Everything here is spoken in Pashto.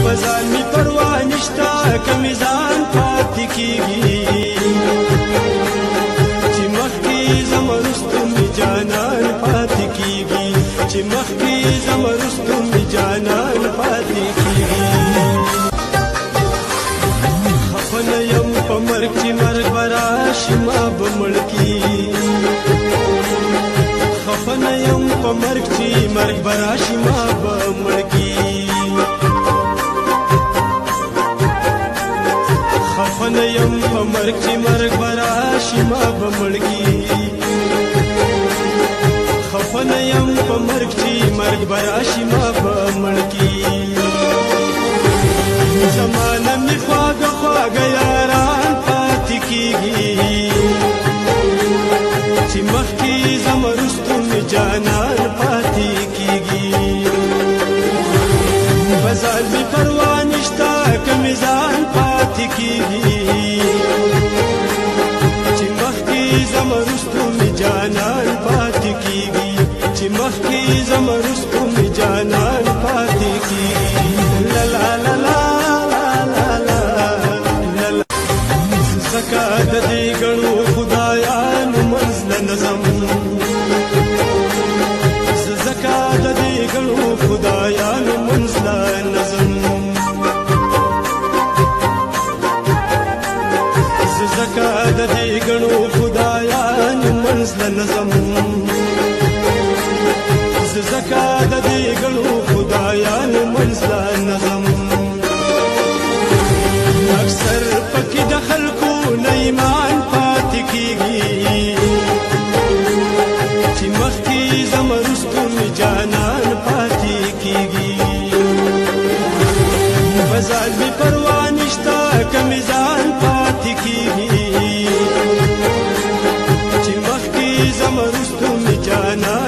بزان می پروا نشتا کمیزان پاتې کیږي چې مخکې زما رستم می جانان پاتې کیږي چې مخکې زما رستم می جانان پاتې کیږي خفن یم په مرګ چې مرګ براشي ما به مړ کی خفن یم په مرګ چې مرګ براشي ما به مړ کی خفن یم په مرګ چې مرګ براشي ما به مړ کی خفن یم په مرګ چې مرګ براشي ما به مړ کی زمانه می خواږه خواږه یاران پاتې کیږي چې مخکې زما رستم می جانان پاتې کیږي بزال می پروا نشتا کمیزان پاتې کیږي چې مخکې زما رستم می جانان پاتې کیږي چې مخکې زما رستم می جانان پاتې کیږي لا لا لا لا زکا د دې ګڼو خدایانو منزل نظم زکا د دې ګڼو خدایانو منزل نظم زکا د دې ګڼو خدایانو منزل نظم زکا د دې ګڼو خدایانو منزل نظم اکثر پکې د خلکو ایمان پاتې کیږي چې مخکې زما رستم جانان پاتې کیږي بزال می پروا نشتا کمیزان پاتې کیږي چې مخکې زما رستم جانان